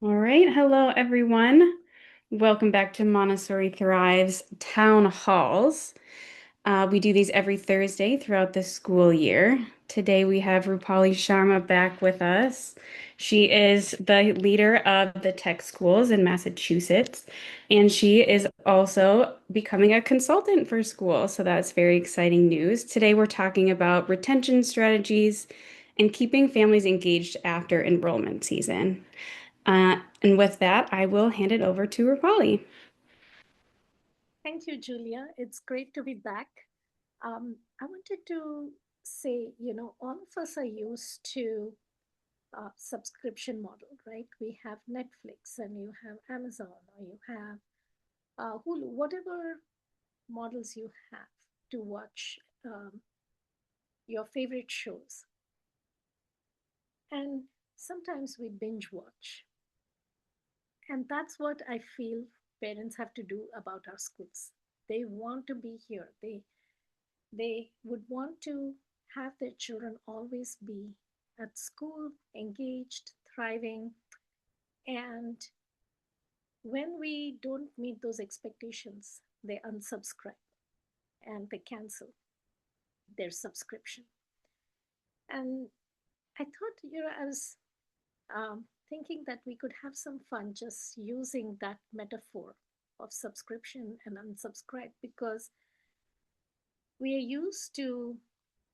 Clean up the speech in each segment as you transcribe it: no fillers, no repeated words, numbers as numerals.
All right. Hello, everyone. Welcome back to Montessori Thrive's Town Halls. We do these every Thursday throughout the school year. Today we have Rupali Sharma back with us. She is the leader of the tech schools in Massachusetts, and she is also becoming a consultant for schools. So that's very exciting news. Today we're talking about retention strategies and keeping families engaged after enrollment season. And with that, I will hand it over to Rupali. Thank you, Julia. It's great to be back. I wanted to say, all of us are used to subscription model, right? We have Netflix and you have Amazon or you have Hulu, whatever models you have to watch your favorite shows. And sometimes we binge watch. And that's what I feel parents have to do about our schools. They want to be here. They would want to have their children always be at school, engaged, thriving. And when we don't meet those expectations, they unsubscribe and they cancel their subscription. And I thought, I was thinking that we could have some fun just using that metaphor of subscription and unsubscribe because we are used to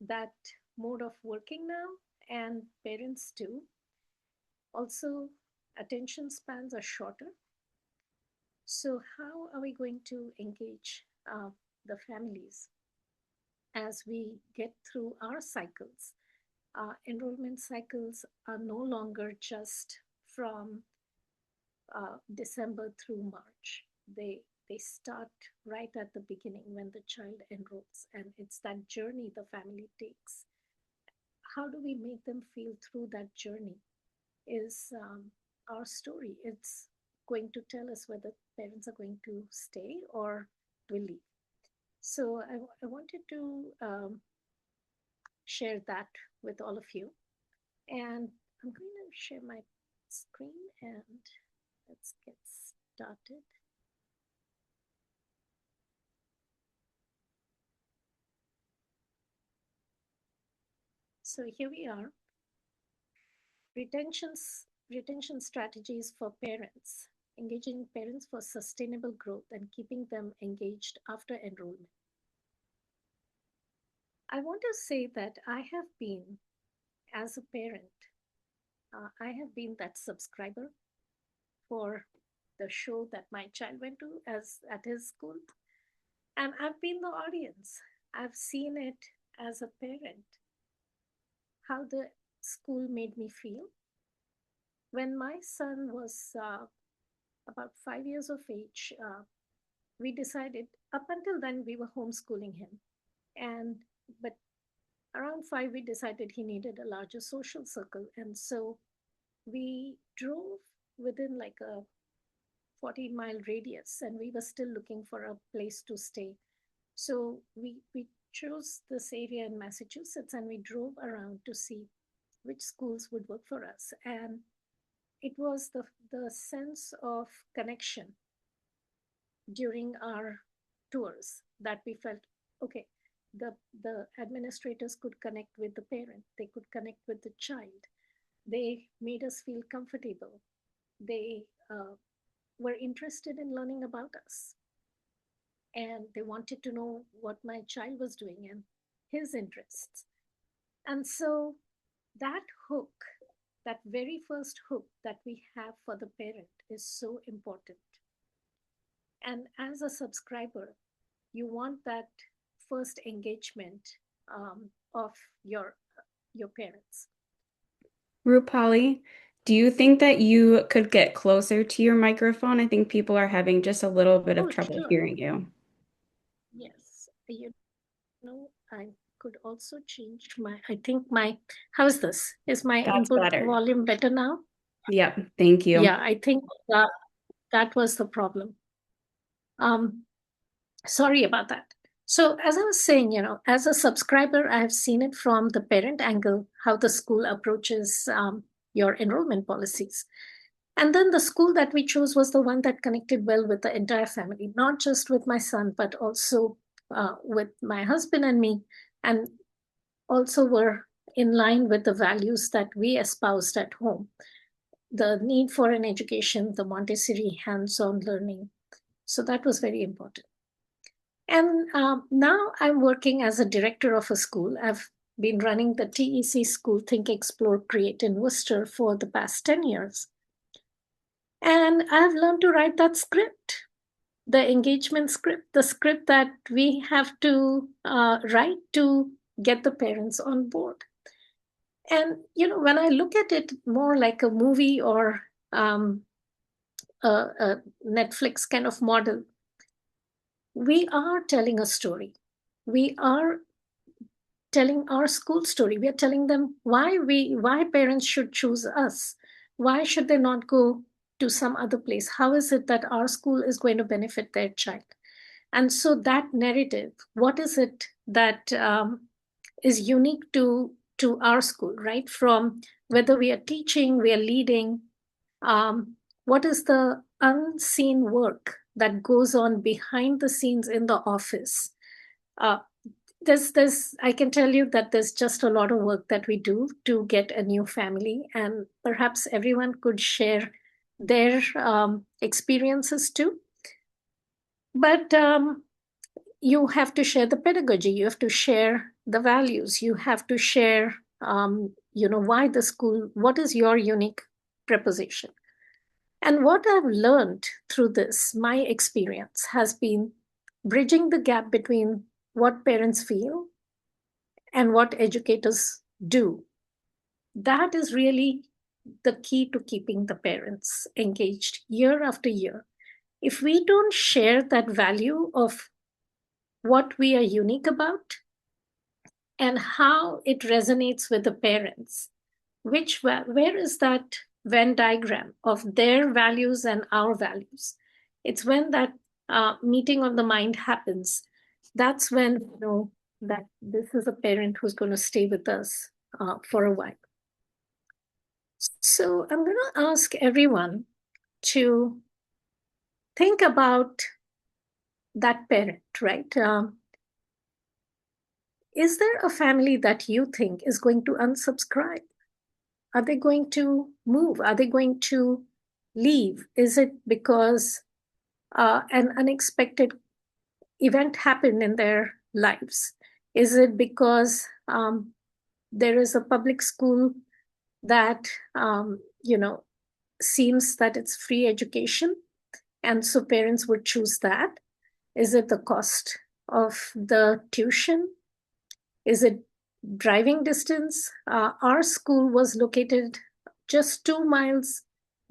that mode of working now, and parents too. Also, attention spans are shorter. So, how are we going to engage the families as we get through our cycles? Enrollment cycles are no longer just from December through March. They start right at the beginning when the child enrolls, and it's that journey the family takes. How do we make them feel through that journey? Is our story. It's going to tell us whether parents are going to stay or will leave. So I wanted to share that with all of you. And I'm going to share my screen and let's get started. So here we are. Retention strategies for parents, engaging parents for sustainable growth and keeping them engaged after enrollment. I want to say that I have been, as a parent, I have been that subscriber for the show that my child went to as at his school, and I've been the audience. I've seen it as a parent, how the school made me feel. When my son was about 5 years of age, we decided, up until then we were homeschooling him, and but around 5 we decided he needed a larger social circle, and so we drove within like a 40-mile radius, and we were still looking for a place to stay. So we chose this area in Massachusetts, and we drove around to see which schools would work for us. And it was the sense of connection during our tours that we felt, okay, the administrators could connect with the parent, they could connect with the child, they made us feel comfortable, they were interested in learning about us, and they wanted to know what my child was doing and his interests. And so that hook, that very first hook that we have for the parent is so important. And as a subscriber, you want that first engagement of your parents. Rupali, do you think that you could get closer to your microphone? I think people are having just a little bit of Oh, trouble sure. hearing you. Yes. I could also change my, I think my, how's this? Is my That's input better. volume better now? Yep. Thank you. Yeah, I think that was the problem. Um, Sorry about that. So, as I was saying, as a subscriber, I have seen it from the parent angle, how the school approaches your enrollment policies. And then the school that we chose was the one that connected well with the entire family, not just with my son, but also with my husband and me, and also were in line with the values that we espoused at home: the need for an education, the Montessori hands on learning. So that was very important. And now I'm working as a director of a school. I've been running the TEC school Think, Explore, Create in Worcester for the past 10 years. And I've learned to write that script, the engagement script, the script that we have to write to get the parents on board. And, when I look at it more like a movie or a Netflix kind of model, we are telling a story. We are telling our school story. We are telling them why parents should choose us. Why should they not go to some other place? How is it that our school is going to benefit their child? And so that narrative, what is it that is unique to our school, right? From whether we are teaching, we are leading, what is the unseen work that goes on behind the scenes in the office? Uh, there's I can tell you that there's just a lot of work that we do to get a new family, and perhaps everyone could share their experiences too. But you have to share the pedagogy, you have to share the values, you have to share why the school, what is your unique preposition. And what I've learned through this, my experience has been bridging the gap between what parents feel and what educators do. That is really the key to keeping the parents engaged year after year. If we don't share that value of what we are unique about and how it resonates with the parents, where is that Venn diagram of their values and our values? It's when that meeting of the mind happens. That's when you know that this is a parent who's going to stay with us for a while. So I'm going to ask everyone to think about that parent, right? Is there a family that you think is going to unsubscribe? Are they going to move? Are they going to leave? Is it because an unexpected event happened in their lives? Is it because there is a public school that, seems that it's free education, and so parents would choose that? Is it the cost of the tuition? Is it driving distance? Our school was located just 2 miles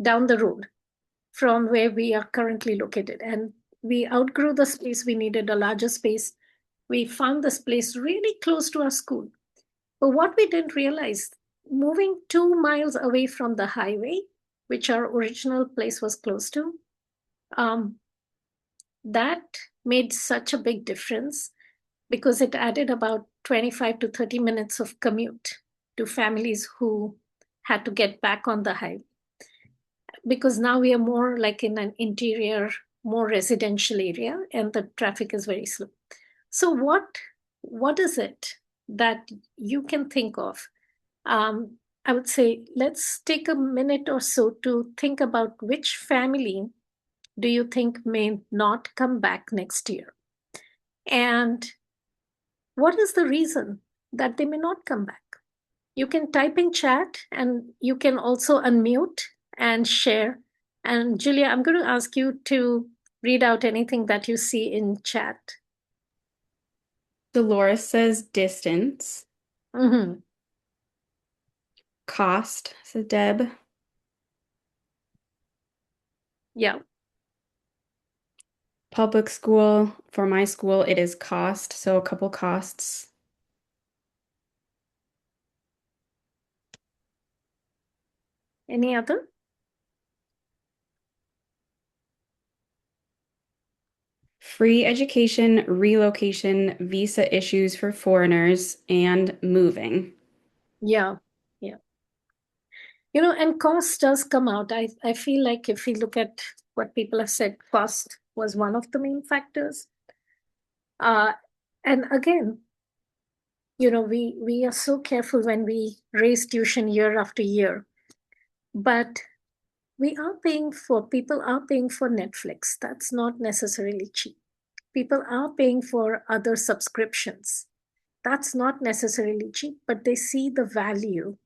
down the road from where we are currently located. And we outgrew the space. We needed a larger space. We found this place really close to our school. But what we didn't realize, moving 2 miles away from the highway, which our original place was close to, um, that made such a big difference because it added about 25 to 30 minutes of commute to families who had to get back on the highway. Because now we are more like in an interior, more residential area, and the traffic is very slow. So what is it that you can think of? I would say let's take a minute or so to think about which family do you think may not come back next year, and what is the reason that they may not come back? You can type in chat and you can also unmute and share. And Julia, I'm going to ask you to read out anything that you see in chat. Dolores says distance. Mm-hmm. Cost, says Deb. Yeah. Public school. For my school, it is cost. So a couple costs. Any other? Free education, relocation, visa issues for foreigners, and moving. Yeah. Yeah. And cost does come out. I feel like if we look at what people have said, cost was one of the main factors. Uh, and again, we are so careful when we raise tuition year after year, but people are paying for Netflix. That's not necessarily cheap. People are paying for other subscriptions. That's not necessarily cheap, but they see the value.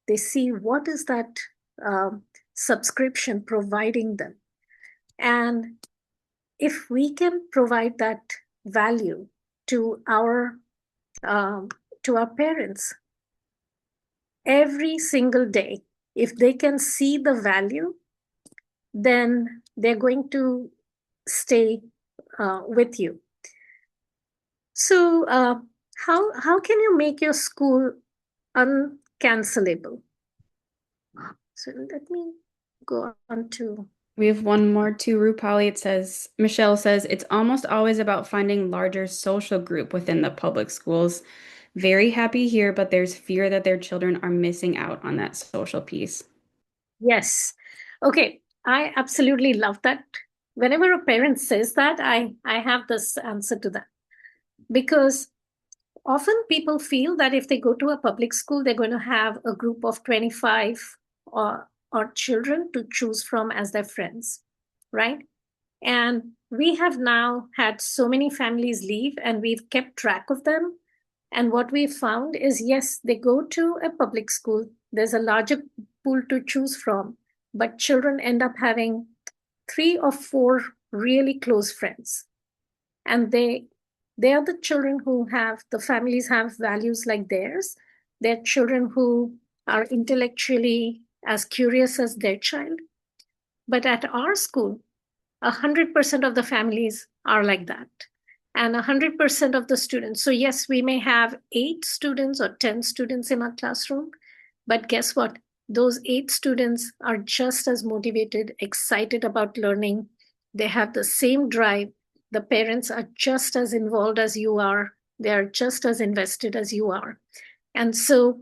They see what is that um, subscription providing them. And if we can provide that value to our um, to our parents every single day, if they can see the value, then they're going to stay with you. So, how can you make your school uncancelable? So let me go on to. We have one more to Rupali. It says, Michelle says, it's almost always about finding larger social group within the public schools. Very happy here, but there's fear that their children are missing out on that social piece. Yes. Okay. I absolutely love that. Whenever a parent says that, I have this answer to that. Because often people feel that if they go to a public school, they're going to have a group of 25 or children to choose from as their friends, right? And we have now had so many families leave and we've kept track of them. And what we found is yes, they go to a public school, there's a larger pool to choose from, but children end up having 3 or 4 really close friends. And they are the children who have the families have values like theirs. They're children who are intellectually as curious as their child. But at our school, 100% of the families are like that, and 100% of the students. So yes, we may have 8 students or 10 students in our classroom, but guess what? Those 8 students are just as motivated, excited about learning. They have the same drive. The parents are just as involved as you are. They are just as invested as you are. And so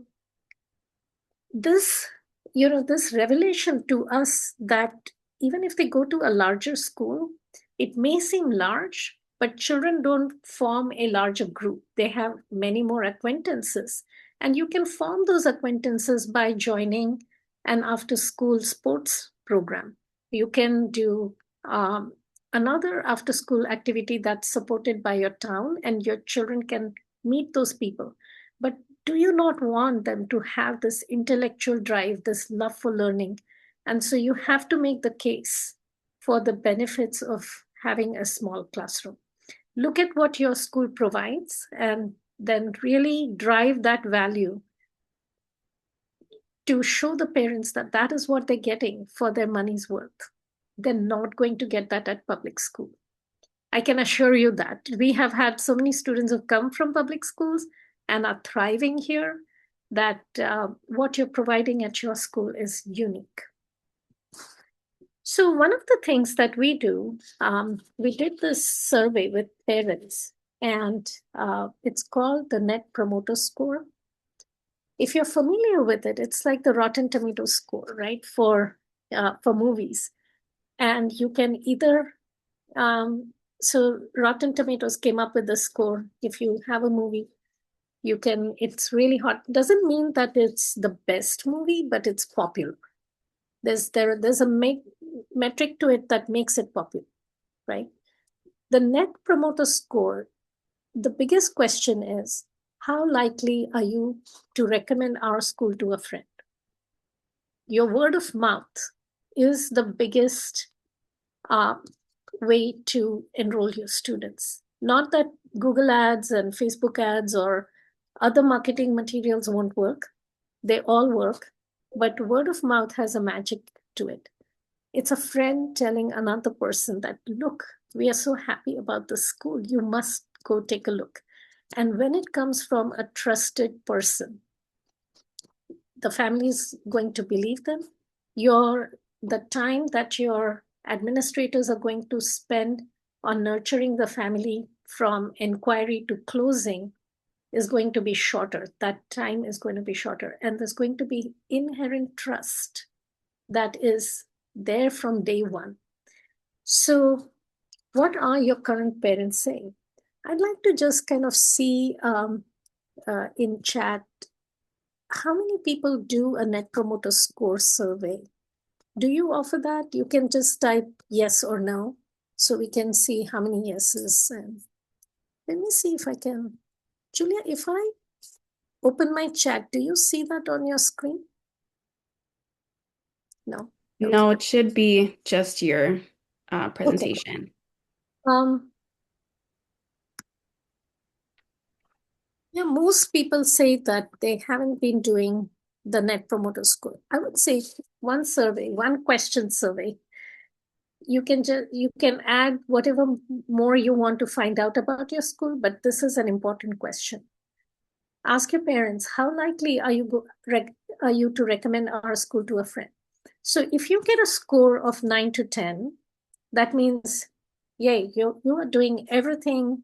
this this revelation to us that even if they go to a larger school, it may seem large, but children don't form a larger group. They have many more acquaintances, and you can form those acquaintances by joining an after school sports program. You can do another after school activity that's supported by your town, and your children can meet those people. But do you not want them to have this intellectual drive, this love for learning? And so you have to make the case for the benefits of having a small classroom. Look at what your school provides and then really drive that value to show the parents that that is what they're getting for their money's worth. They're not going to get that at public school. I can assure you that we have had so many students who come from public schools and are thriving here that what you're providing at your school is unique. So, one of the things that we do, we did this survey with parents, and it's called the Net Promoter Score. If you're familiar with it, it's like the Rotten Tomato score, right? For movies, and you can either so Rotten Tomatoes came up with the score. If you have a movie, it's really hot. Doesn't mean that it's the best movie, but it's popular. There's a metric to it that makes it popular, right? The Net Promoter Score, the biggest question is, how likely are you to recommend our school to a friend? Your word of mouth is the biggest uh, way to enroll your students. Not that Google ads and Facebook ads or other marketing materials won't work, they all work, but word of mouth has a magic to it. It's a friend telling another person that, look, we are so happy about the school, you must go take a look. And when it comes from a trusted person, the family is going to believe them. The time that your administrators are going to spend on nurturing the family from inquiry to closing is going to be shorter. That time is going to be shorter. And there's going to be inherent trust that is there from day one. So, what are your current parents saying? I'd like to just kind of see in chat how many people do a Net Promoter Score survey. Do you offer that? You can just type yes or no so we can see how many yeses. And let me see if I can. Julia, if I open my chat, do you see that on your screen? No. Okay. No, it should be just your Okay. presentation. Um, yeah, most people say that they haven't been doing the Net Promoter Score. I would say one survey, one question survey. You can add whatever more you want to find out about your school, but this is an important question. Ask your parents, how likely are you to recommend our school to a friend? So if you get a score of 9 to 10, that means, yay, you are doing everything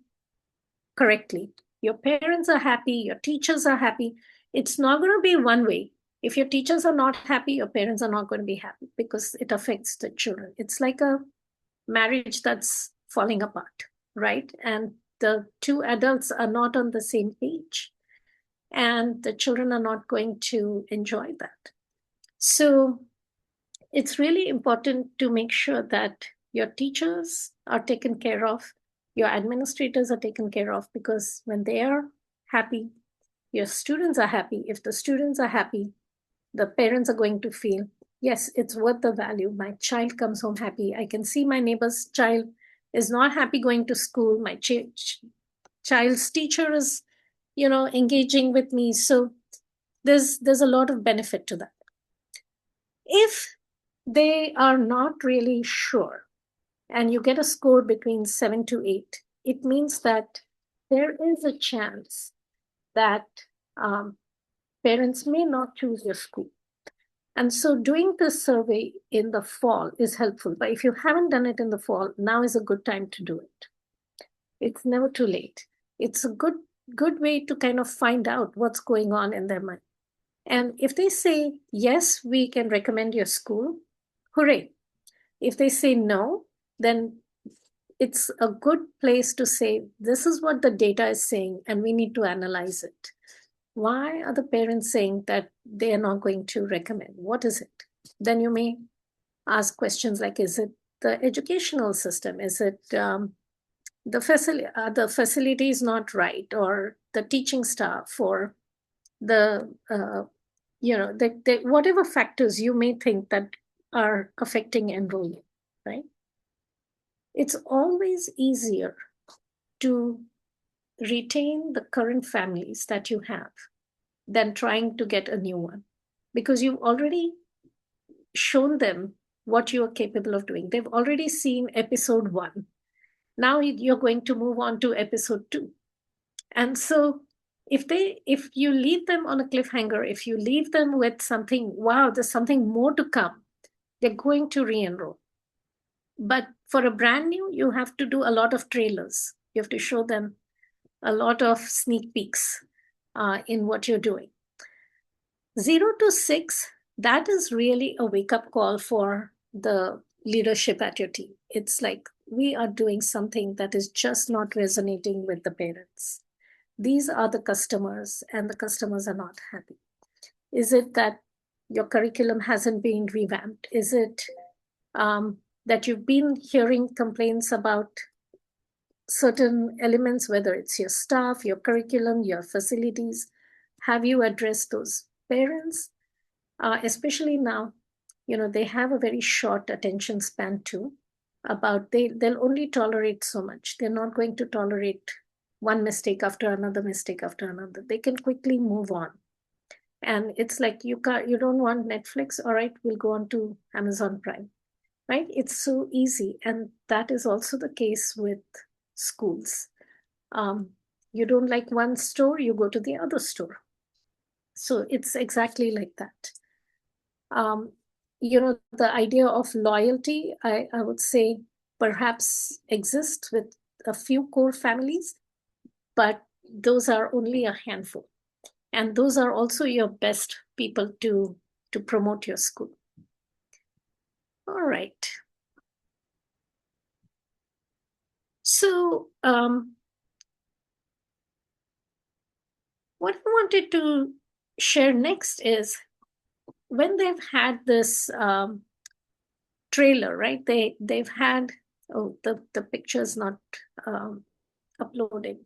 correctly. Your parents are happy, your teachers are happy. It's not going to be one way. If your teachers are not happy, your parents are not going to be happy because it affects the children. It's like a marriage that's falling apart, right? And the two adults are not on the same page, and the children are not going to enjoy that. So it's really important to make sure that your teachers are taken care of, your administrators are taken care of, because when they are happy, your students are happy. If the students are happy, the parents are going to feel, yes, it's worth the value. My child comes home happy. I can see my neighbor's child is not happy going to school. My child's teacher is, engaging with me. So there's a lot of benefit to that. If they are not really sure and you get a score between 7 to 8, it means that there is a chance that um, parents may not choose your school. And so doing this survey in the fall is helpful. But if you haven't done it in the fall, now is a good time to do it. It's never too late. It's a good way to kind of find out what's going on in their mind. And if they say, yes, we can recommend your school, hooray. If they say no, then it's a good place to say, this is what the data is saying, and we need to analyze it. Why are the parents saying that they are not going to recommend? What is it? Then you may ask questions like, is it the educational system? Is it the facility is not right, or the teaching staff, or the whatever factors you may think that are affecting enrollment, right? It's always easier to retain the current families that you have than trying to get a new one, because you've already shown them what you are capable of doing. They've already seen episode 1. Now you're going to move on to episode 2. And so if you leave them on a cliffhanger, if you leave them with something, wow, there's something more to come, they're going to re-enroll. But for a brand new, you have to do a lot of trailers. You have to show them a lot of sneak peeks in what you're doing. 0 to 6, that is really a wake-up call for the leadership at your team. It's like, we are doing something that is just not resonating with the parents. These are the customers, and the customers are not happy. Is it that your curriculum hasn't been revamped? Is it that you've been hearing complaints about certain elements, whether it's your staff, your curriculum, your facilities? Have you addressed those? Parents, especially now, they have a very short attention span too. They'll only tolerate so much. They're not going to tolerate one mistake after another mistake after another. They can quickly move on. And it's like, you don't want Netflix, all right, we'll go on to Amazon Prime, right? It's so easy. And that is also the case with schools. You don't like one store, you go to the other store. So it's exactly like that. The idea of loyalty, I would say, perhaps exists with a few core families, but those are only a handful. And those are also your best people to promote your school. All right. So what I wanted to share next is when they've had this trailer, right? They've had, oh, the picture's not um, uploaded,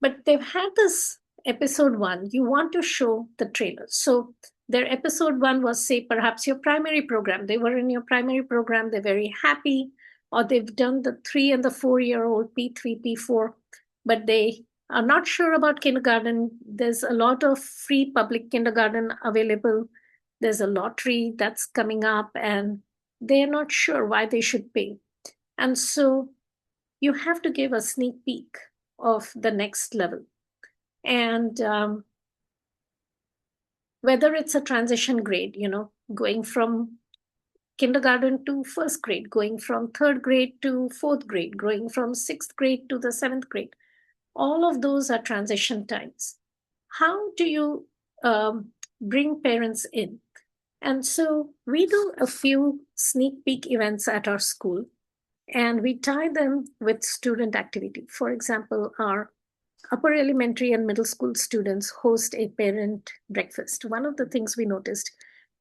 but they've had this episode one. You want to show the trailer. So their episode one was, say, perhaps your primary program. They were in your primary program. They're very happy, or they've done the 3 and the 4-year-old P3, P4, but they are not sure about kindergarten. There's a lot of free public kindergarten available. There's a lottery that's coming up, and they're not sure why they should pay. And so you have to give a sneak peek of the next level. And whether it's a transition grade, going from kindergarten to first grade, going from third grade to fourth grade, going from sixth grade to the seventh grade, all of those are transition times. How do you bring parents in? And so we do a few sneak peek events at our school, and we tie them with student activity. For example, our upper elementary and middle school students host a parent breakfast. One of the things we noticed,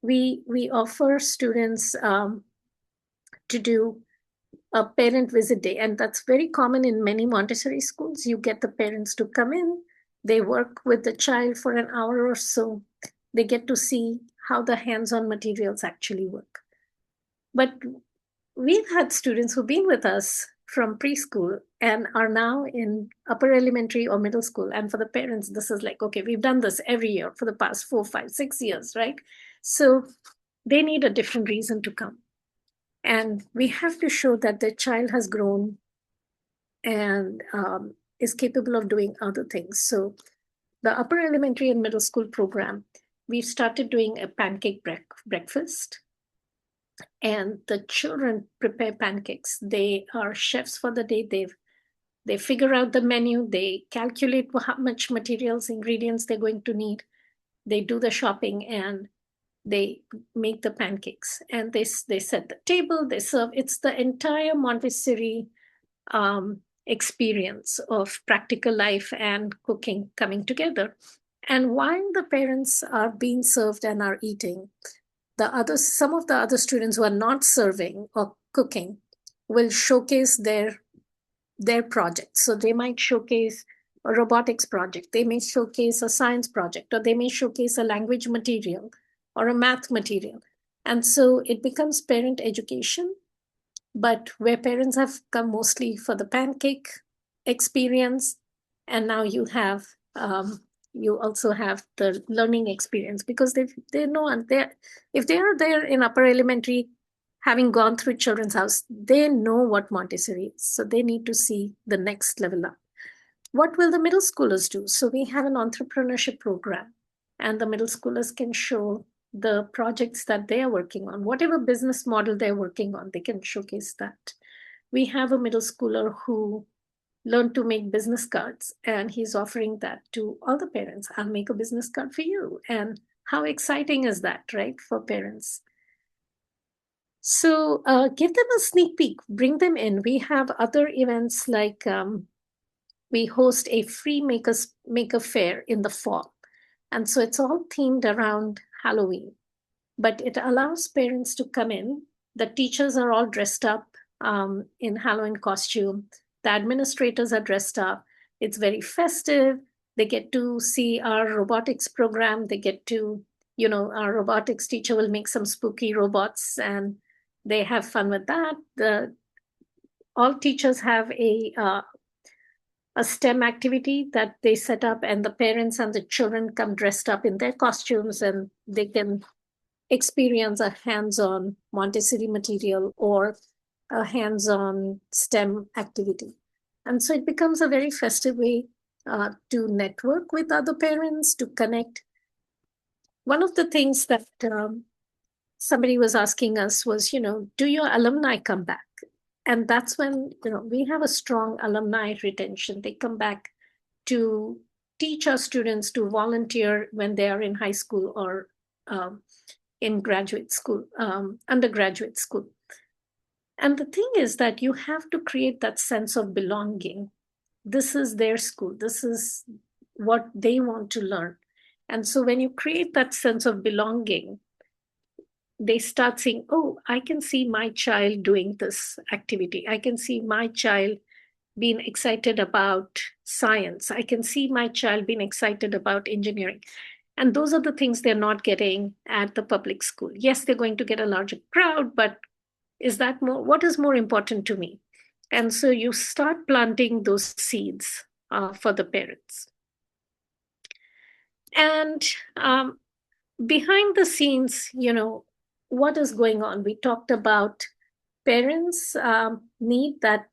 we offer students to do a parent visit day, and that's very common in many Montessori schools. You get the parents to come in, they work with the child for an hour or so, they get to see how the hands-on materials actually work. But we've had students who've been with us from preschool and are now in upper elementary or middle school. And for the parents, this is like, okay, we've done this every year for the past 4, 5, 6 years, right? So they need a different reason to come. And we have to show that the child has grown and is capable of doing other things. So the upper elementary and middle school program, we've started doing a pancake breakfast. And the children prepare pancakes. They are chefs for the day. They figure out the menu. They calculate how much materials, ingredients they're going to need. They do the shopping and they make the pancakes. And they set the table. They serve. It's the entire Montessori experience of practical life and cooking coming together. And while the parents are being served and are eating, some of the other students who are not serving or cooking will showcase their projects. So they might showcase a robotics project, they may showcase a science project, or they may showcase a language material or a math material. And so it becomes parent education, but where parents have come mostly for the pancake experience, and now you also have the learning experience, because they know, and if they are there in upper elementary, having gone through Children's House, they know what Montessori is. So they need to see the next level up. What will the middle schoolers do? So we have an entrepreneurship program, and the middle schoolers can show the projects that they are working on. Whatever business model they're working on, they can showcase that. We have a middle schooler who learned to make business cards, and he's offering that to all the parents. I'll make a business card for you. And how exciting is that, right, for parents? So give them a sneak peek, bring them in. We have other events like we host a free maker fair in the fall. And so it's all themed around Halloween, but it allows parents to come in. The teachers are all dressed up in Halloween costume. The administrators are dressed up. It's very festive. They get to see our robotics program. They get to, our robotics teacher will make some spooky robots, and they have fun with that. All teachers have a STEM activity that they set up, and the parents and the children come dressed up in their costumes, and they can experience a hands-on Montessori material or a hands-on STEM activity. And so it becomes a very festive way to network with other parents, to connect. One of the things that somebody was asking us was, do your alumni come back? And that's when, we have a strong alumni retention. They come back to teach our students to volunteer when they are in high school or in graduate school, undergraduate school. And the thing is that you have to create that sense of belonging. This is their school, this is what they want to learn. And so when you create that sense of belonging, they start saying, oh, I can see my child doing this activity. I can see my child being excited about science. I can see my child being excited about engineering. And those are the things they're not getting at the public school. Yes, they're going to get a larger crowd, but is that more, what is more important to me? And so you start planting those seeds for the parents. And behind the scenes, what is going on? We talked about parents need that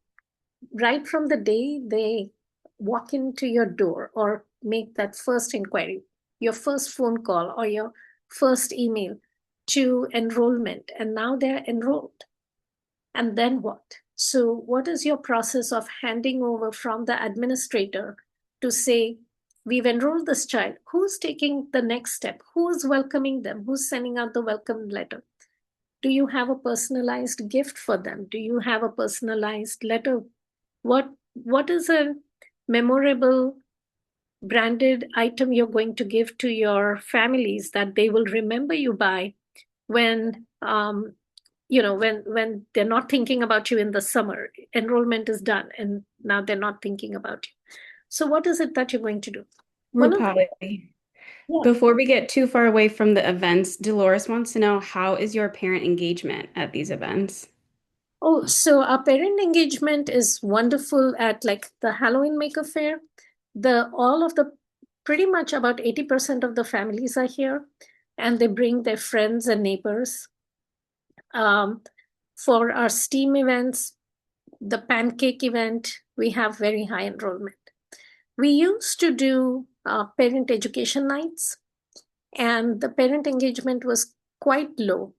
right from the day they walk into your door or make that first inquiry, your first phone call or your first email to enrollment, and now they're enrolled. And then what? So, what is your process of handing over from the administrator to say, we've enrolled this child? Who's taking the next step? Who's welcoming them? Who's sending out the welcome letter? Do you have a personalized gift for them? Do you have a personalized letter? What is a memorable branded item you're going to give to your families that they will remember you by when when they're not thinking about you in the summer? Enrollment is done and now they're not thinking about you. So what is it that you're going to do? One of the Rupali, yeah. before we get too far away from the events, Dolores wants to know, how is your parent engagement at these events? Oh, so our parent engagement is wonderful at like the Halloween Maker Fair. The all of the Pretty much about 80% of the families are here, and they bring their friends and neighbors. Um, for our STEAM events, the pancake event, we have very high enrollment. We used to do parent education nights, and the parent engagement was quite low.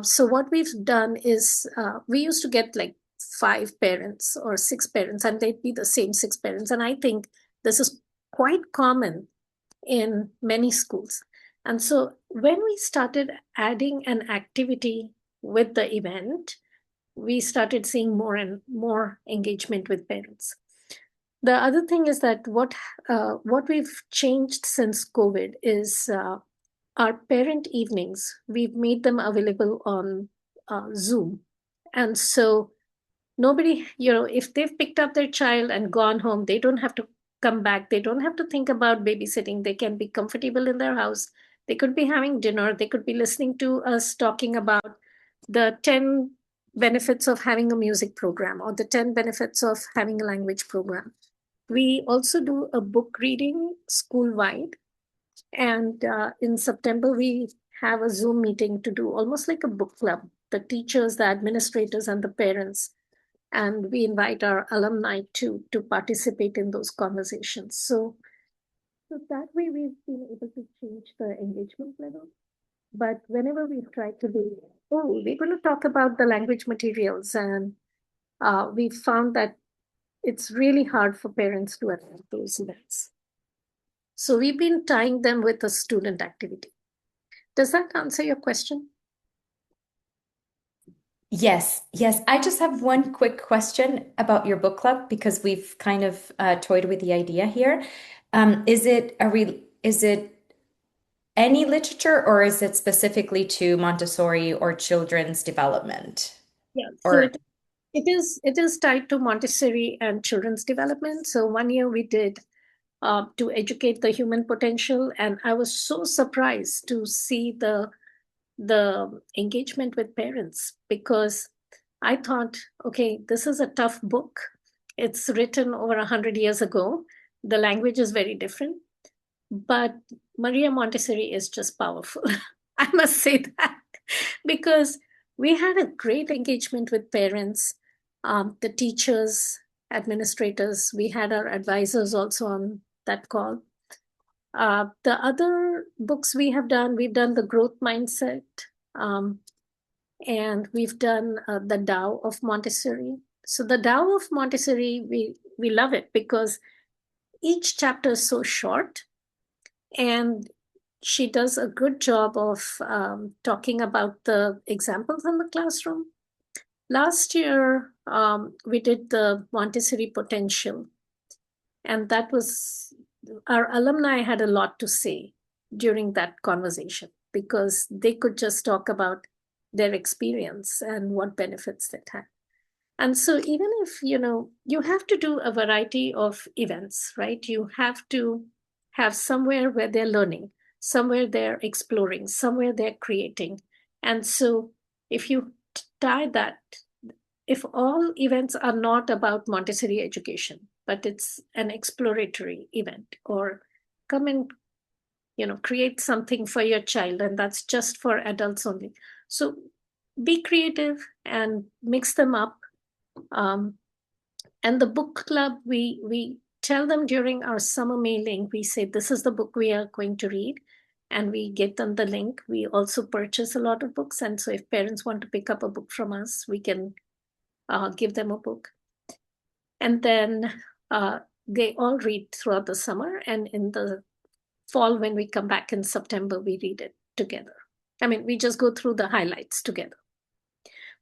So what we've done is we used to get like 5 parents or 6 parents, and they'd be the same 6 parents. And I think this is quite common in many schools. And so when we started adding an activity with the event, we started seeing more and more engagement with parents. The other thing is that what we've changed since COVID is our parent evenings. We've made them available on Zoom, and so nobody, if they've picked up their child and gone home, they don't have to come back. They don't have to think about babysitting. They can be comfortable in their house. They could be having dinner. They could be listening to us talking about the 10 benefits of having a music program or the 10 benefits of having a language program. We also do a book reading school wide. And in September, we have a Zoom meeting to do almost like a book club, the teachers, the administrators, and the parents. And we invite our alumni to participate in those conversations. So that way we've been able to change the engagement level. But whenever we've tried to do, oh, we're going to talk about the language materials, and we found that it's really hard for parents to attend those events. So we've been tying them with a student activity. Does that answer your question? Yes, yes. I just have one quick question about your book club because we've kind of toyed with the idea here. Is it any literature or is it specifically to Montessori or children's development? Yeah, so Or it is tied to Montessori and children's development. So one year we did to educate the human potential, and I was so surprised to see the engagement with parents because I thought, okay, this is a tough book. It's written over 100 years ago. The language is very different, but Maria Montessori is just powerful. I must say that because we had a great engagement with parents, the teachers, administrators. We had our advisors also on that call. The other books we've done the growth mindset, um, and we've done the Tao of Montessori. So the Tao of Montessori, we love it because each chapter is so short, and she does a good job of talking about the examples in the classroom. Last year, we did the Montessori Potential, and that was, our alumni had a lot to say during that conversation because they could just talk about their experience and what benefits that had. And so even if, you have to do a variety of events, right? You have to have somewhere where they're learning, somewhere they're exploring, somewhere they're creating. And so if you tie that, if all events are not about Montessori education, but it's an exploratory event, or come and create something for your child, and that's just for adults only. So be creative and mix them up. And the book club, we tell them during our summer mailing, we say this is the book we are going to read, and we get them the link. We also purchase a lot of books, and so if parents want to pick up a book from us, we can give them a book. And then they all read throughout the summer, and in the fall, when we come back in September, we read it together. I mean, we just go through the highlights together.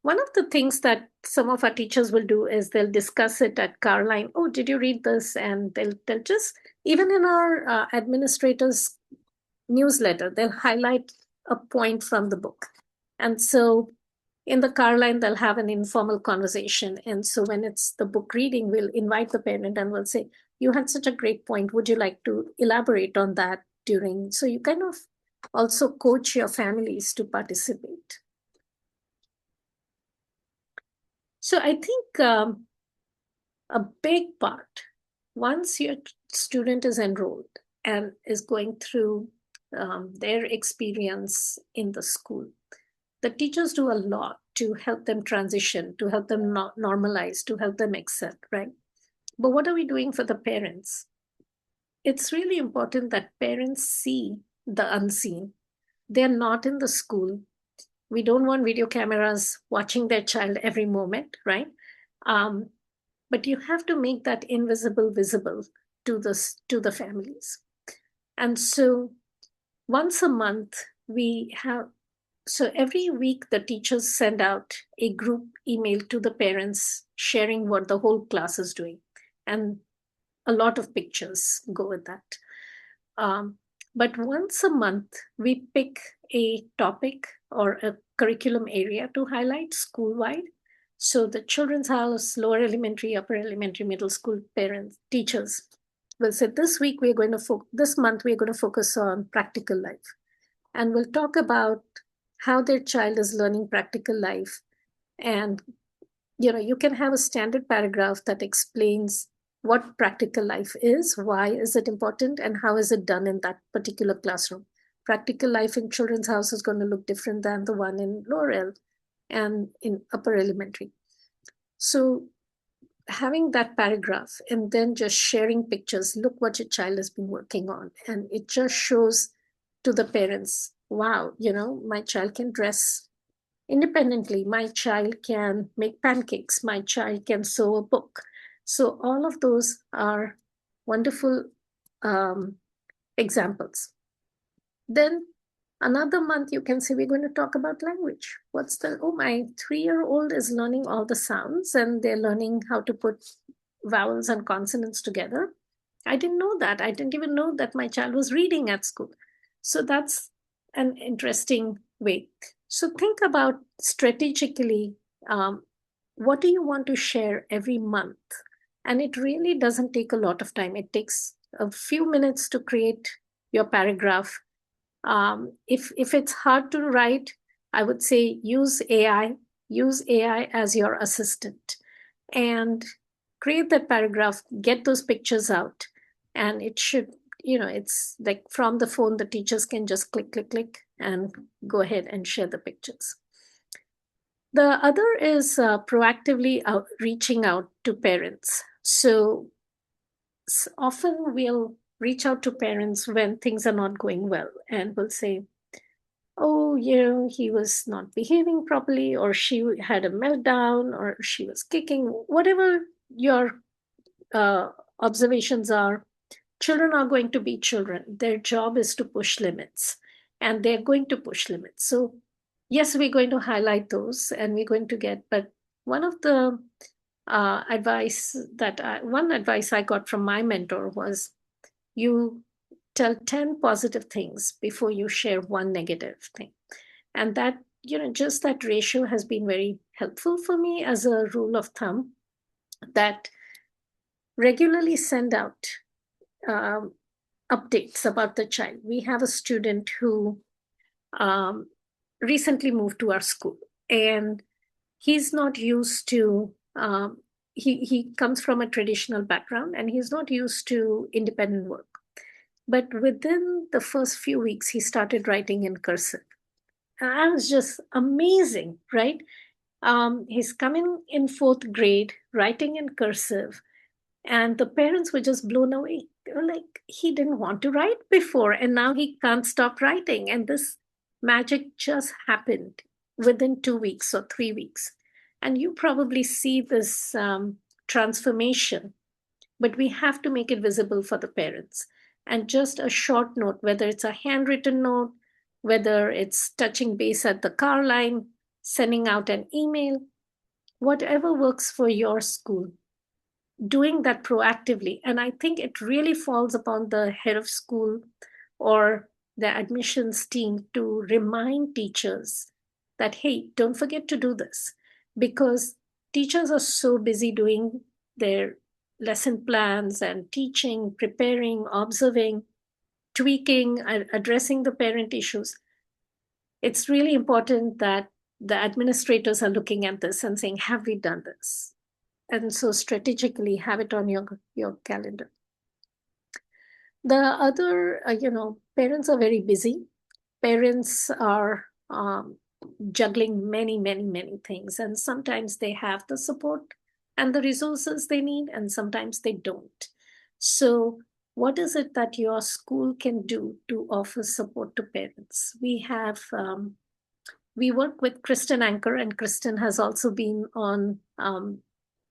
One of the things that some of our teachers will do is they'll discuss it at Carline. Oh, did you read this? And they'll just, even in our administrators' newsletter, they'll highlight a point from the book. And so in the Carline, they'll have an informal conversation. And so when it's the book reading, we'll invite the parent and we'll say, you had such a great point. Would you like to elaborate on that during? So you kind of also coach your families to participate. So I think a big part, once your student is enrolled and is going through their experience in the school, the teachers do a lot to help them transition, to help them normalize, to help them accept, right? But what are we doing for the parents? It's really important that parents see the unseen. They're not in the school. We don't want video cameras watching their child every moment, right? But you have to make that invisible visible to the families. And so once a month, so every week the teachers send out a group email to the parents sharing what the whole class is doing. And a lot of pictures go with that. But once a month, we pick a topic or a curriculum area to highlight school-wide. So the Children's House, lower elementary, upper elementary, middle school parents, teachers will say, this week we're going to this month we're going to focus on practical life. And we'll talk about how their child is learning practical life. And, you can have a standard paragraph that explains what practical life is, why is it important, and how is it done in that particular classroom. Practical life in Children's House is going to look different than the one in lower L and in upper elementary. So having that paragraph and then just sharing pictures, look what your child has been working on. And it just shows to the parents, wow, my child can dress independently. My child can make pancakes. My child can sew a book. So all of those are wonderful examples. Then another month you can say, we're going to talk about language. My 3-year-old is learning all the sounds and they're learning how to put vowels and consonants together. I didn't know that. I didn't even know that my child was reading at school. So that's an interesting way. So think about strategically, what do you want to share every month? And it really doesn't take a lot of time. It takes a few minutes to create your paragraph. If it's hard to write, I would say use AI. Use AI as your assistant and create that paragraph, get those pictures out. And it should, it's like from the phone, the teachers can just click, click, click, and go ahead and share the pictures. The other is proactively reaching out to parents. So often we'll reach out to parents when things are not going well, and we'll say, oh, he was not behaving properly, or she had a meltdown, or she was kicking, whatever your observations are. children are going to be children. Their job is to push limits, and they're going to push limits. So, yes, we're going to highlight those, and we're going to get. But one of the one advice I got from my mentor was, you tell 10 positive things before you share one negative thing. And that, just that ratio has been very helpful for me as a rule of thumb, that regularly send out um, updates about the child. We have a student who um, recently moved to our school, and he's not used to, he comes from a traditional background, and he's not used to independent work. But within the first few weeks, he started writing in cursive. And I was just amazing, right? He's coming in fourth grade, writing in cursive, and the parents were just blown away. They were like, he didn't want to write before, and now he can't stop writing. And this magic just happened within 2 weeks or 3 weeks. And you probably see this transformation, but we have to make it visible for the parents. And just a short note, whether it's a handwritten note, whether it's touching base at the car line, sending out an email, whatever works for your school, doing that proactively. And I think it really falls upon the head of school or the admissions team to remind teachers that, hey, don't forget to do this, because teachers are so busy doing their lesson plans and teaching, preparing, observing, tweaking, addressing the parent issues. It's really important that the administrators are looking at this and saying, have we done this? And so strategically have it on your calendar. The other, parents are very busy. Parents are juggling many things, and sometimes they have the support and the resources they need, and sometimes they don't. So what is it that your school can do to offer support to parents? We work with Kristen Anchor, and Kristen has also been on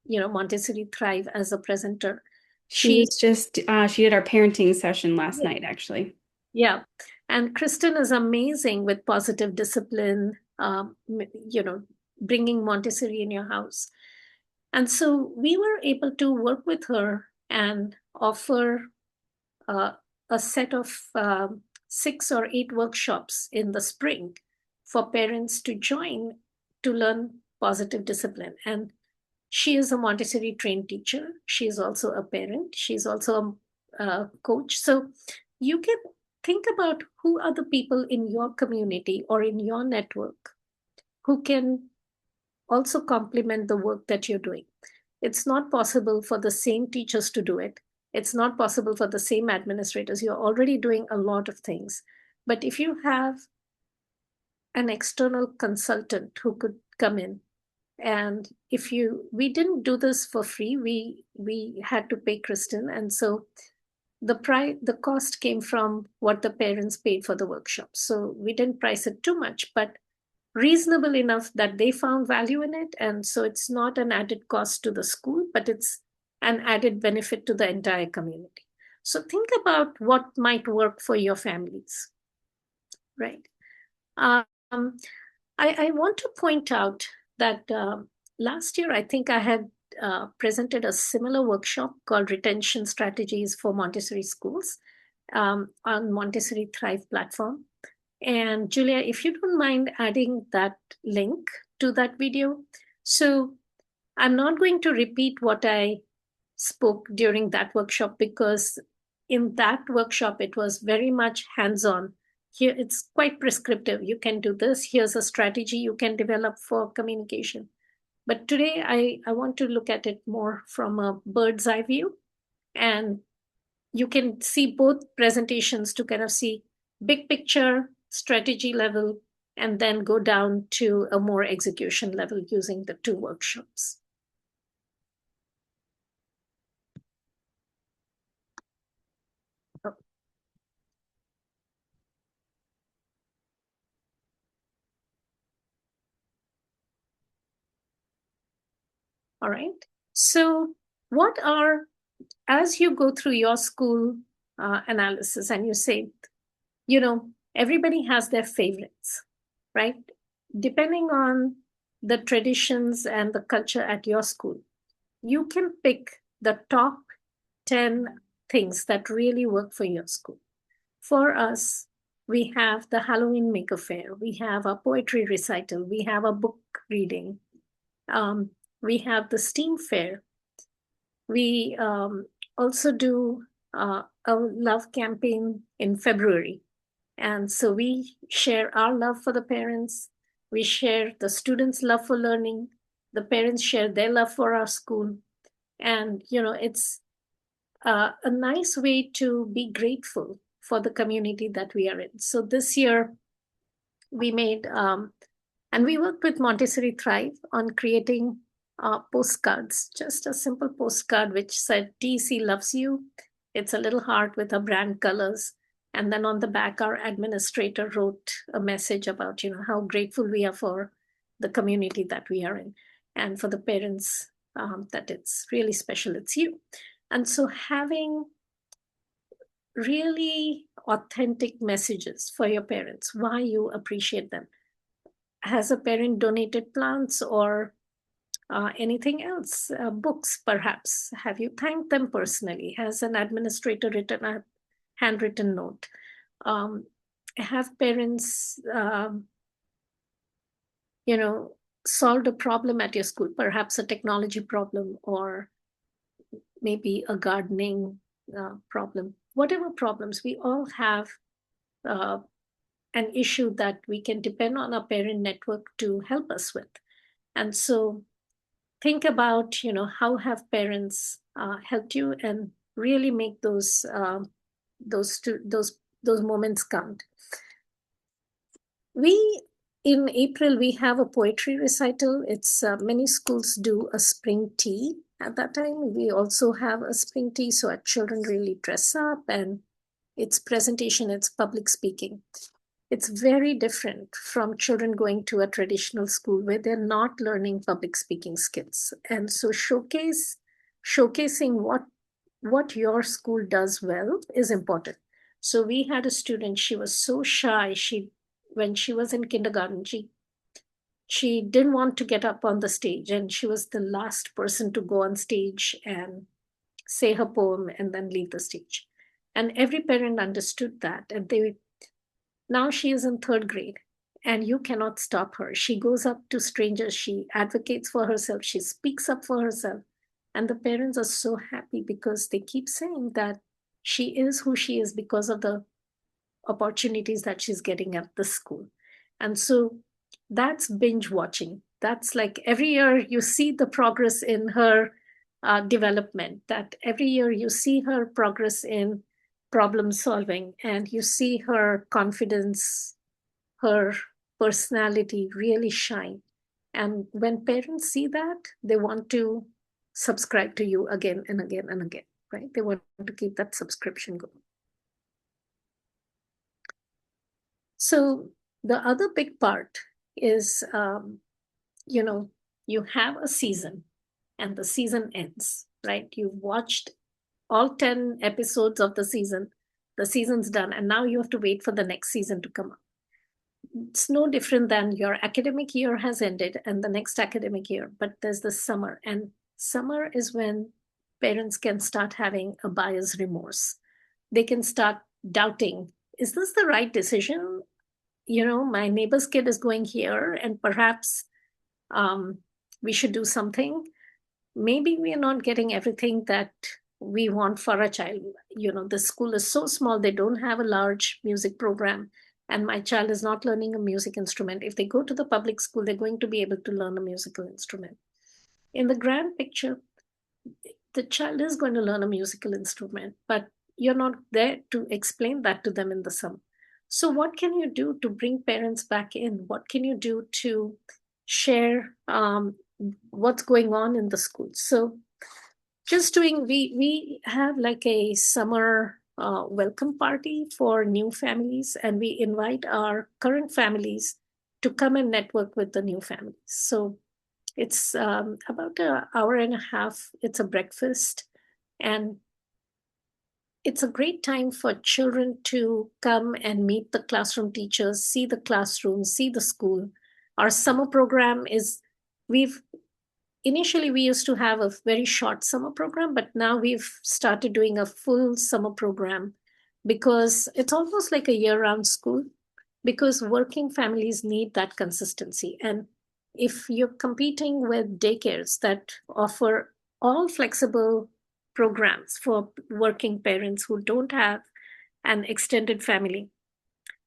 Montessori Thrive as a presenter. She was just, she did our parenting session last Yeah. night, actually. Yeah. And Kristen is amazing with positive discipline, bringing Montessori in your house. And so we were able to work with her and offer uh, a set of 6 or 8 workshops in the spring for parents to join to learn positive discipline. And she is a Montessori trained teacher. She is also a parent. She's also a coach. So you can think about who are the people in your community or in your network who can also complement the work that you're doing. It's not possible for the same teachers to do it. It's not possible for the same administrators. You're already doing a lot of things. But if you have an external consultant who could come in, and we didn't do this for free, we had to pay Kristen, and so the cost came from what the parents paid for the workshop. So we didn't price it too much, but reasonable enough that they found value in it. And so it's not an added cost to the school, but it's an added benefit to the entire community. So think about what might work for your families, right? Um, I want to point out that last year, I think I had presented a similar workshop called Retention Strategies for Montessori Schools on Montessori Thrive platform. And Julia, if you don't mind adding that link to that video. So I'm not going to repeat what I spoke during that workshop, because in that workshop, it was very much hands-on. Here, it's quite prescriptive. You can do this. Here's a strategy you can develop for communication. But today, I want to look at it more from a bird's eye view. And you can see both presentations to kind of see big picture, strategy level, and then go down to a more execution level using the 2 workshops. Oh. All right. So as you go through your school analysis and you say, everybody has their favorites, right? Depending on the traditions and the culture at your school, you can pick the top 10 things that really work for your school. For us, we have the Halloween Maker Fair, we have a poetry recital, we have a book reading, we have the STEAM Fair. We also do a love campaign in February. And so we share our love for the parents. We share the students' love for learning. The parents share their love for our school. And, it's a nice way to be grateful for the community that we are in. So this year we made, and we worked with Montessori Thrive on creating postcards, just a simple postcard which said, TC loves you. It's a little heart with our brand colors. And then on the back, our administrator wrote a message about, how grateful we are for the community that we are in, and for the parents, that it's really special, it's you. And so having really authentic messages for your parents, why you appreciate them. Has a parent donated plants or anything else? Books, perhaps. Have you thanked them personally? Has an administrator written a handwritten note? Have parents, solved a problem at your school, perhaps a technology problem or maybe a gardening problem? Whatever problems, we all have an issue that we can depend on our parent network to help us with. And so think about, how have parents helped you, and really make those moments count. In April, we have a poetry recital. It's many schools do a spring tea at that time. We also have a spring tea, so our children really dress up, and it's presentation, it's public speaking. It's very different from children going to a traditional school where they're not learning public speaking skills. And so showcasing what your school does well is important. So we had a student, she was so shy. When she was in kindergarten, she didn't want to get up on the stage, and she was the last person to go on stage and say her poem and then leave the stage. And every parent understood that, and now she is in third grade, and you cannot stop her. She goes up to strangers, she advocates for herself, she speaks up for herself. And the parents are so happy because they keep saying that she is who she is because of the opportunities that she's getting at the school. And so that's binge watching. That's like every year you see the progress in her development, that every year you see her progress in problem solving, and you see her confidence, her personality really shine. And when parents see that, they want to subscribe to you again and again and again, right? They want to keep that subscription going. So the other big part is, you have a season and the season ends, right? You've watched all 10 episodes of the season's done, and now you have to wait for the next season to come up. It's no different than your academic year has ended and the next academic year, but there's the summer, and summer is when parents can start having a buyer's remorse. They can start doubting, is this the right decision? My neighbor's kid is going here, and perhaps we should do something. Maybe we are not getting everything that we want for a child. The school is so small, they don't have a large music program, and my child is not learning a music instrument. If they go to the public school, they're going to be able to learn a musical instrument. In the grand picture, the child is going to learn a musical instrument, but you're not there to explain that to them in the summer. So what can you do to bring parents back in? What can you do to share what's going on in the school? So we have like a summer welcome party for new families, and we invite our current families to come and network with the new families. So it's about an hour and a half. It's a breakfast, and it's a great time for children to come and meet the classroom teachers, see the classroom, see the school. Our summer program is, we've initially we used to have a very short summer program, but now we've started doing a full summer program because it's almost like a year-round school, because working families need that consistency. And if you're competing with daycares that offer all flexible programs for working parents who don't have an extended family,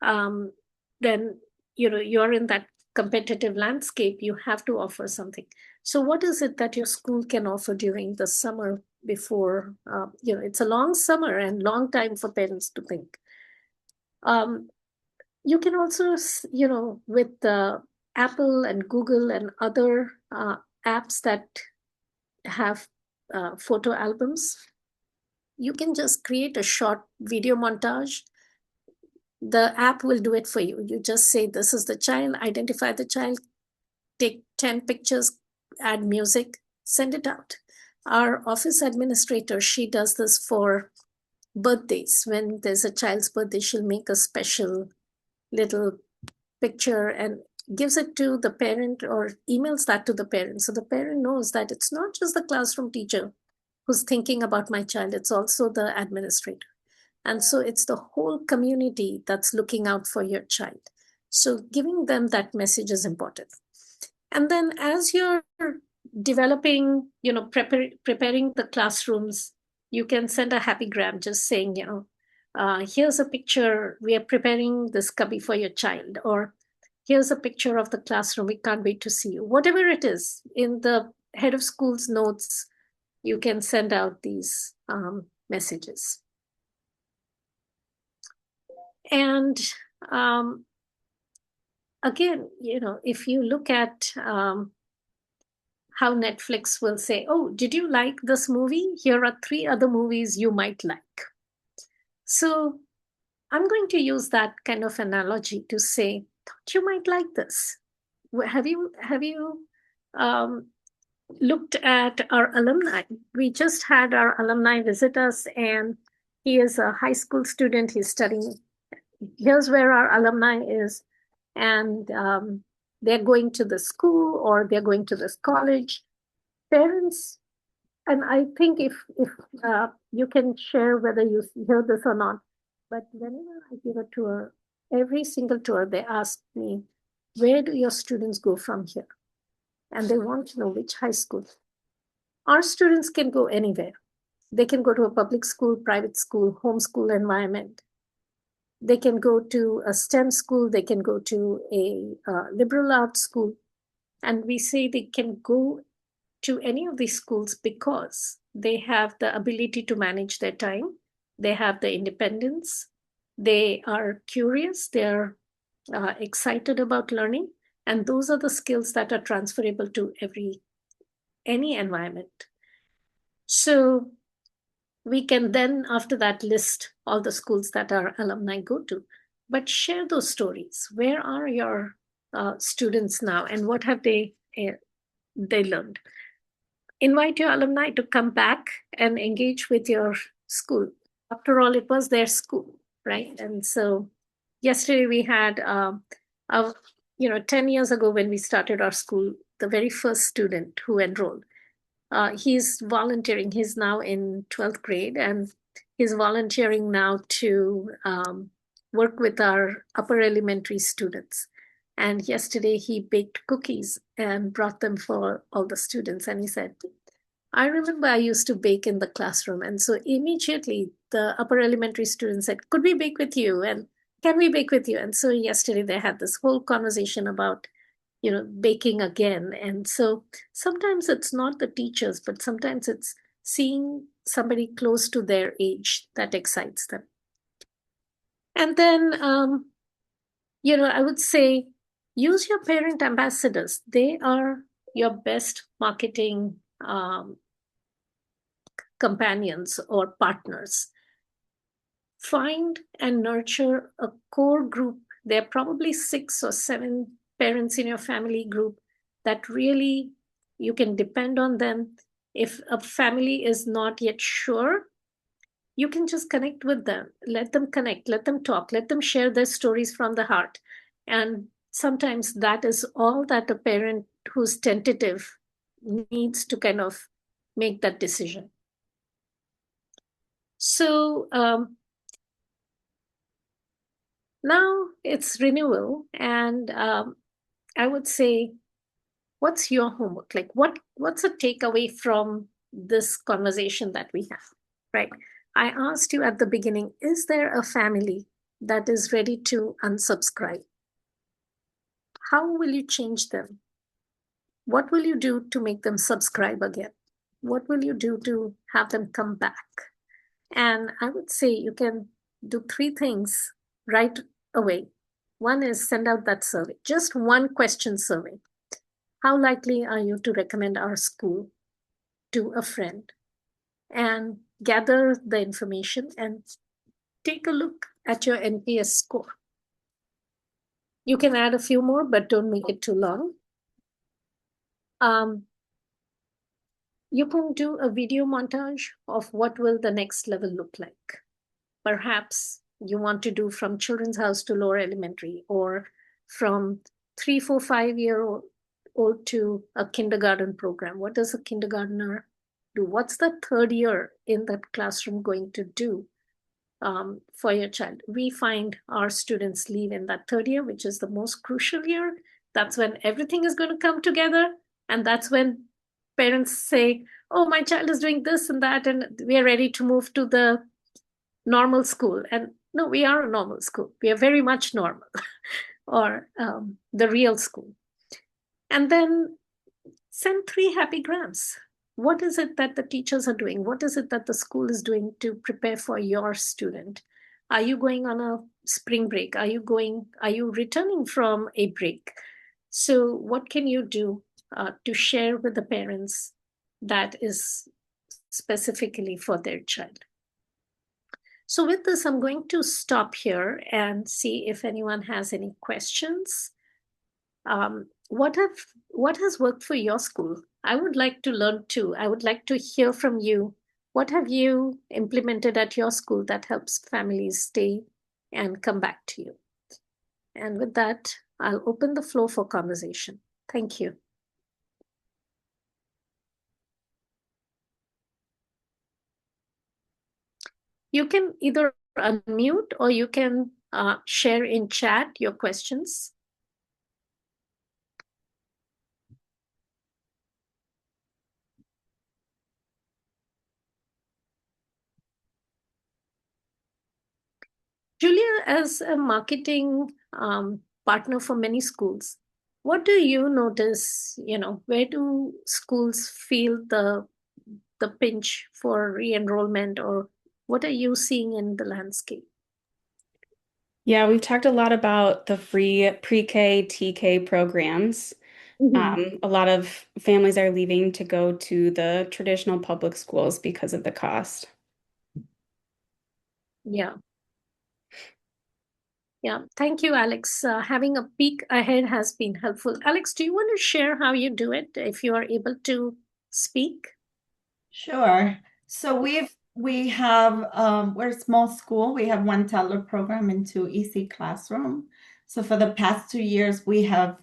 um, then you're in that competitive landscape. You have to offer something. So what is it that your school can offer during the summer before, it's a long summer and long time for parents to think. You can also, with Apple and Google and other apps that have photo albums, you can just create a short video montage. The app will do it for you. You just say, this is the child, identify the child, take 10 pictures, add music, send it out. Our office administrator, she does this for birthdays. When there's a child's birthday, she'll make a special little picture and gives it to the parent or emails that to the parent. So the parent knows that it's not just the classroom teacher who's thinking about my child, it's also the administrator. And so it's the whole community that's looking out for your child. So giving them that message is important. And then as you're developing, preparing the classrooms, you can send a happygram just saying, here's a picture, we are preparing this cubby for your child, or here's a picture of the classroom, we can't wait to see you. Whatever it is, in the head of school's notes, you can send out these messages. And again, if you look at how Netflix will say, oh, did you like this movie? Here are 3 other movies you might like. So I'm going to use that kind of analogy to say, thought you might like this. Have you looked at our alumni? We just had our alumni visit us, and he is a high school student. He's studying. Here's where our alumni is. And they're going to the school or they're going to this college. Parents, and I think if you can share whether you hear this or not, but whenever I give a tour, every single tour, they ask me, where do your students go from here? And they want to know which high school. Our students can go anywhere. They can go to a public school, private school, homeschool environment. They can go to a STEM school. They can go to a liberal arts school. And we say they can go to any of these schools because they have the ability to manage their time. They have the independence. They are curious. They're excited about learning. And those are the skills that are transferable to any environment. So we can then, after that, list all the schools that our alumni go to. But share those stories. Where are your students now, and what have they learned? Invite your alumni to come back and engage with your school. After all, it was their school, right? And so yesterday we had, 10 years ago when we started our school, the very first student who enrolled, he's volunteering. He's now in 12th grade, and he's volunteering now to work with our upper elementary students. And yesterday he baked cookies and brought them for all the students. And he said, I remember I used to bake in the classroom. And so immediately the upper elementary students said, could we bake with you? And can we bake with you? And so yesterday they had this whole conversation about, baking again. And so sometimes it's not the teachers, but sometimes it's seeing somebody close to their age that excites them. And then, I would say, use your parent ambassadors. They are your best marketing companions or partners. Find and nurture a core group. There are probably 6 or 7 parents in your family group that really you can depend on them. If a family is not yet sure, You can just connect with them, let them connect, let them talk, let them share their stories from the heart. And sometimes that is all that a parent who's tentative needs to kind of make that decision. So now it's renewal, and I would say, what's your homework? Like, what's a takeaway from this conversation that we have? Right. I asked you at the beginning, is there a family that is ready to unsubscribe? How will you change them? What will you do to make them subscribe again? What will you do to have them come back? And I would say you can do three things right away. One is send out that survey, just one question survey. How likely are you to recommend our school to a friend? And gather the information and take a look at your NPS score. You can add a few more, but don't make it too long. You can do a video montage of what will the next level look like. Perhaps you want to do from children's house to lower elementary, or from 3, 4, 5 year old to a kindergarten program. What does a kindergartner do? What's the third year in that classroom going to do for your child? We find our students leave in that third year, which is the most crucial year. That's when everything is going to come together. And that's when parents say, oh, my child is doing this and that, and we are ready to move to the normal school. And no, we are a normal school. We are very much normal, or the real school. And then send 3 happy grams. What is it that the teachers are doing? What is it that the school is doing to prepare for your student? Are you going on a spring break? Are you returning from a break? So what can you do to share with the parents that is specifically for their child? So with this, I'm going to stop here and see if anyone has any questions. What has worked for your school? I would like to learn too. I would like to hear from you. What have you implemented at your school that helps families stay and come back to you? And with that, I'll open the floor for conversation. Thank you. You can either unmute or you can share in chat your questions. Julia, as a marketing partner for many schools, what do you notice? Where do schools feel the pinch for re-enrollment, or what are you seeing in the landscape? Yeah, we've talked a lot about the free pre-K, TK programs. A lot of families are leaving to go to the traditional public schools because of the cost. Yeah. Yeah, thank you, Alex. Having a peek ahead has been helpful. Alex, do you want to share how you do it if you are able to speak? Sure. So we're a small school. We have one toddler program and two EC classroom. So for the past 2 years, we have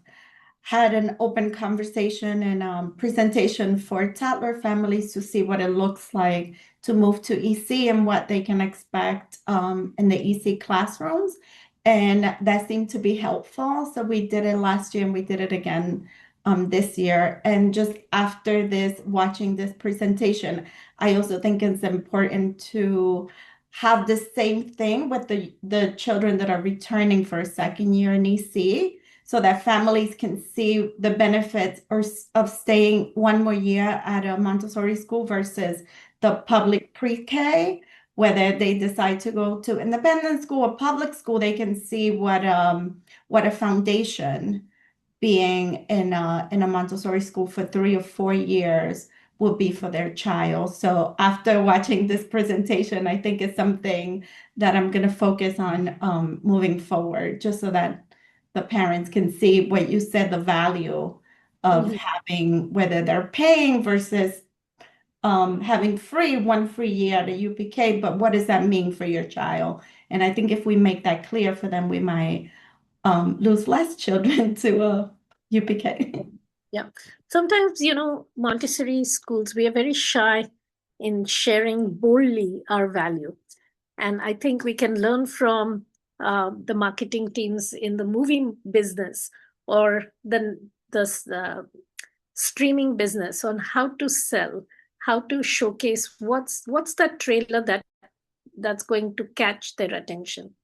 had an open conversation and presentation for toddler families to see what it looks like to move to EC and what they can expect in the EC classrooms. And that seemed to be helpful. So we did it last year and we did it again this year. And just after this, watching this presentation, I also think it's important to have the same thing with the children that are returning for a second year in EC, so that families can see the benefits of staying one more year at a Montessori school versus the public pre-K. Whether they decide to go to independent school or public school, they can see what a foundation being in a Montessori school for 3 or 4 years will be for their child. So after watching this presentation, I think it's something that I'm going to focus on moving forward, just so that the parents can see what you said, the value of having, whether they're paying versus having one free year at a UPK, but what does that mean for your child? And I think if we make that clear for them, we might lose less children to UPK. Yeah. Sometimes, Montessori schools, we are very shy in sharing boldly our value. And I think we can learn from the marketing teams in the movie business or the streaming business on how to sell, how to showcase what's that trailer that's going to catch their attention.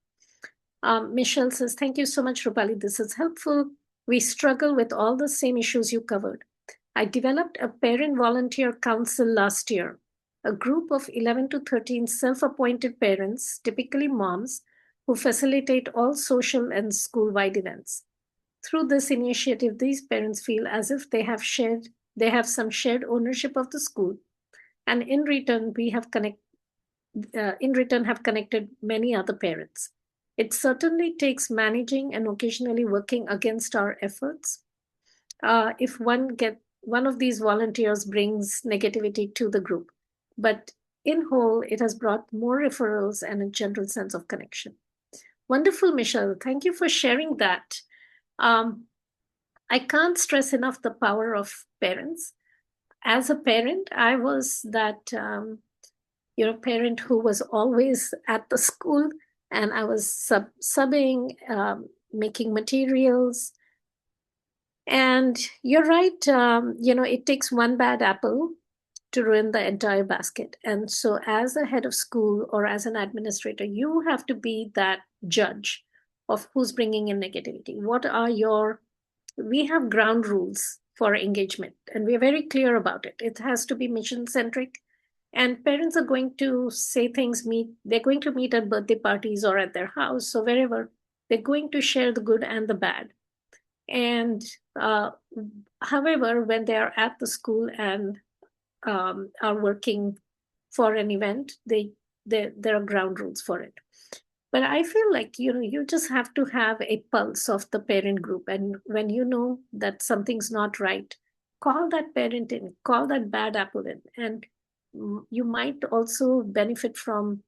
Michelle says, thank you so much, Rupali. This is helpful. We struggle with all the same issues you covered. I developed a parent volunteer council last year, a group of 11 to 13 self-appointed parents, typically moms, who facilitate all social and school-wide events. Through this initiative, these parents feel as if they have some shared ownership of the school, and in return have connected many other parents. It certainly takes managing and occasionally working against our efforts. If one of these volunteers brings negativity to the group, but in whole, it has brought more referrals and a general sense of connection. Wonderful, Michelle. Thank you for sharing that. I can't stress enough the power of parents. As a parent, I was that parent who was always at the school, and I was subbing, making materials. And you're right, it takes one bad apple to ruin the entire basket. And so as a head of school or as an administrator, you have to be that judge of who's bringing in negativity. We have ground rules for engagement, and we're very clear about it. It has to be mission-centric. And parents are going to say things, they're going to meet at birthday parties or at their house. So wherever, they're going to share the good and the bad. And however, when they are at the school and are working for an event, there are ground rules for it. But I feel like, you just have to have a pulse of the parent group. And when you know that something's not right, call that parent in, call that bad apple in. And you might also benefit from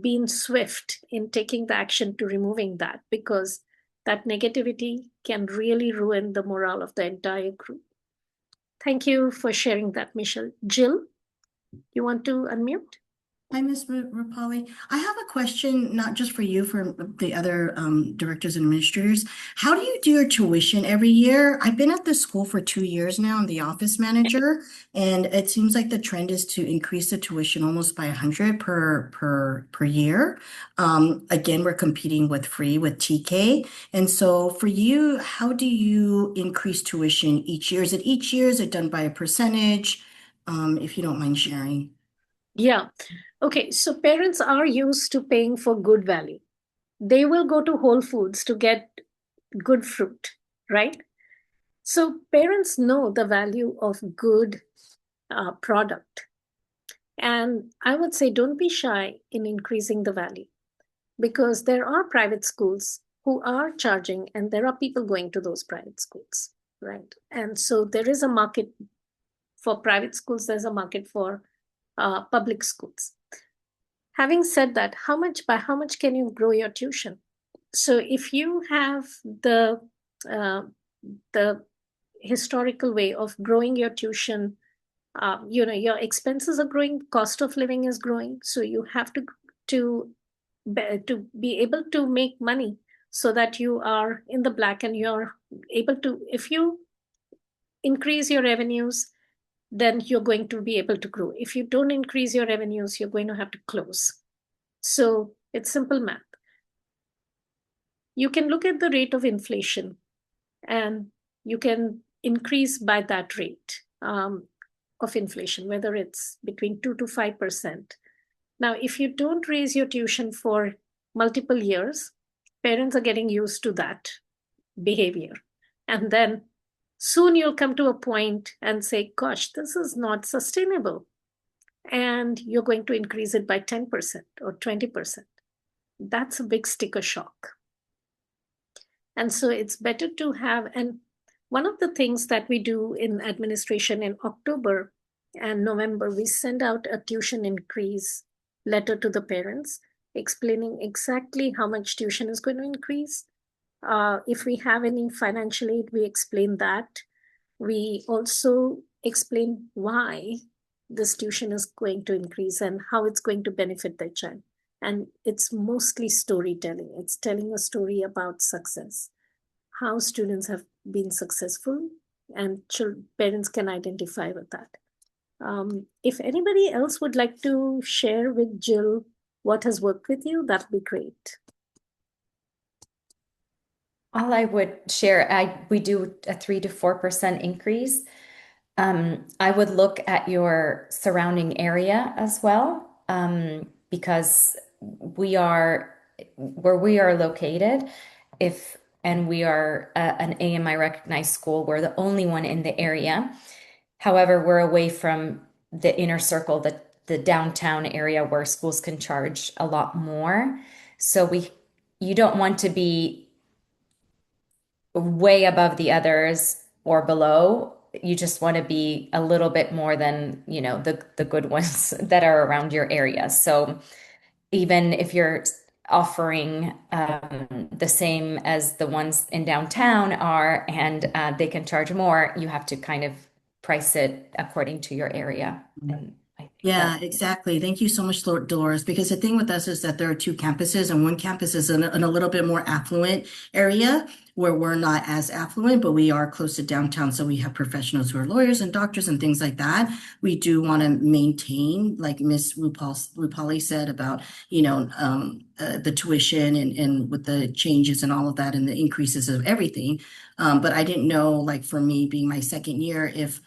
being swift in taking the action to removing that, because that negativity can really ruin the morale of the entire group. Thank you for sharing that, Michelle. Jill, you want to unmute? Hi, Ms. Rupali. I have a question, not just for you, for the other directors and administrators. How do you do your tuition every year? I've been at this school for 2 years now. I'm the office manager, and it seems like the trend is to increase the tuition almost by 100 per year. Again, we're competing with TK. And so for you, how do you increase tuition each year? Is it each year? Is it done by a percentage? If you don't mind sharing. Yeah. Okay, so parents are used to paying for good value. They will go to Whole Foods to get good fruit, right? So parents know the value of good product. And I would say don't be shy in increasing the value, because there are private schools who are charging, and there are people going to those private schools, right? And so there is a market for private schools, there's a market for public schools. Having said that, by how much can you grow your tuition? So if you have the historical way of growing your tuition, your expenses are growing, cost of living is growing, so you have to be able to make money so that you are in the black, and you're able to, if you increase your revenues, then you're going to be able to grow. If you don't increase your revenues, you're going to have to close. So it's simple math. You can look at the rate of inflation, and you can increase by that rate of inflation, whether it's between 2 to 5%. Now, if you don't raise your tuition for multiple years, parents are getting used to that behavior. And then soon you'll come to a point and say, gosh, this is not sustainable. And you're going to increase it by 10% or 20%. That's a big sticker shock. And so it's better to have, and one of the things that we do in administration in October and November, we send out a tuition increase letter to the parents explaining exactly how much tuition is going to increase. If we have any financial aid, we explain that. We also explain why this tuition is going to increase and how it's going to benefit their child. And it's mostly storytelling. It's telling a story about success, how students have been successful, and parents can identify with that. If anybody else would like to share with Jill what has worked with you, that'd be great. All I would share, we do a 3 to 4% increase. I would look at your surrounding area as well, because where we are located, and we are an AMI recognized school, we're the only one in the area. However, we're away from the inner circle, the downtown area where schools can charge a lot more. So you don't want to be way above the others or below. You just want to be a little bit more than, the good ones that are around your area. So even if you're offering the same as the ones in downtown are, and they can charge more, you have to kind of price it according to your area. And I think Yeah, exactly. Thank you so much, Dolores. Because the thing with us is that there are two campuses, and one campus is in a little bit more affluent area where we're not as affluent, but we are close to downtown. So we have professionals who are lawyers and doctors and things like that. We do want to maintain, like Miss Rupali said about, the tuition and with the changes and all of that and the increases of everything. But I didn't know, like for me being my second year, if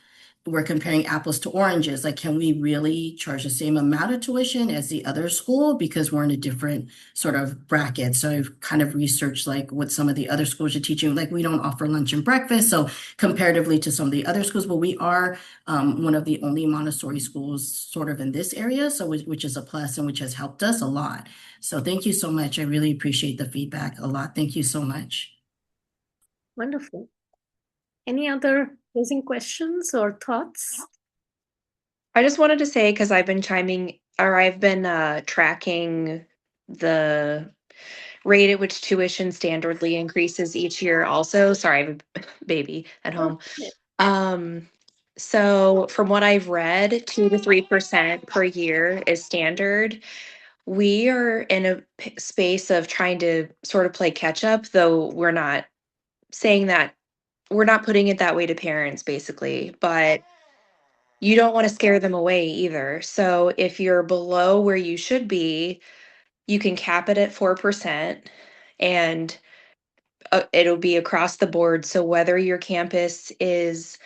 we're comparing apples to oranges. Like, can we really charge the same amount of tuition as the other school because we're in a different sort of bracket? So I've kind of researched like what some of the other schools are teaching. Like, we don't offer lunch and breakfast, so comparatively to some of the other schools, but we are one of the only Montessori schools sort of in this area, so which is a plus and which has helped us a lot. So thank you so much. I really appreciate the feedback a lot. Thank you so much. Wonderful. Any other closing questions or thoughts? I just wanted to say, because I've been tracking the rate at which tuition standardly increases each year also. Sorry, I have a baby at home. Okay. So from what I've read, 2 to 3% per year is standard. We are in a space of trying to sort of play catch up, though we're not saying that, we're not putting it that way to parents, basically, but you don't want to scare them away either. So if you're below where you should be, you can cap it at 4%, and it'll be across the board. So whether your campus is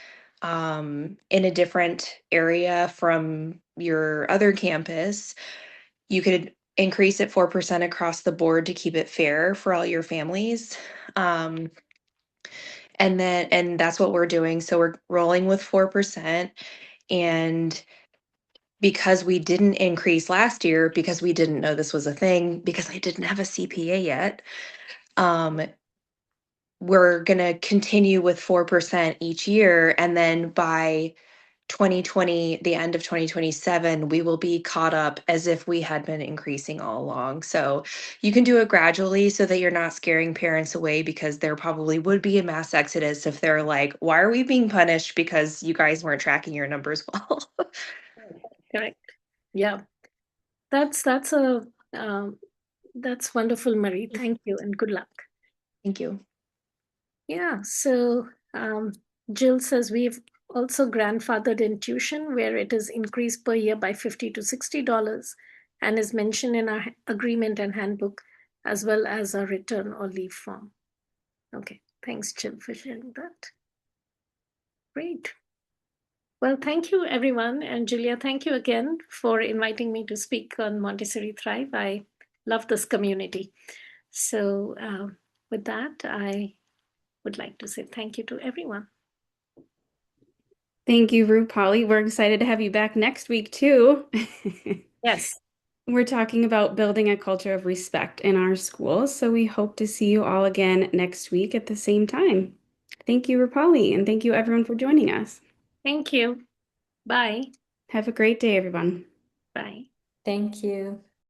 in a different area from your other campus, you could increase it 4% across the board to keep it fair for all your families. Um, and that's what we're doing. So we're rolling with 4%. And because we didn't increase last year, because we didn't know this was a thing, because I didn't have a CPA yet, um, we're going to continue with 4% each year. And then by 2020, the end of 2027, we will be caught up as if we had been increasing all along. So you can do it gradually so that you're not scaring parents away, because there probably would be a mass exodus if they're like, why are we being punished because you guys weren't tracking your numbers well? Correct. Yeah. That's wonderful, Marie. Thank you and good luck. Thank you. Yeah, so Jill says we've also grandfathered in tuition where it is increased per year by $50 to $60 and is mentioned in our agreement and handbook as well as our return or leave form. Okay, thanks, Jill, for sharing that. Great. Well, thank you, everyone. And Julia, thank you again for inviting me to speak on Montessori Thrive. I love this community. So with that, I would like to say thank you to everyone. Thank you, Rupali. We're excited to have you back next week too. Yes. We're talking about building a culture of respect in our schools, so we hope to see you all again next week at the same time. Thank you, Rupali, and thank you everyone for joining us. Thank you. Bye. Have a great day, everyone. Bye. Thank you.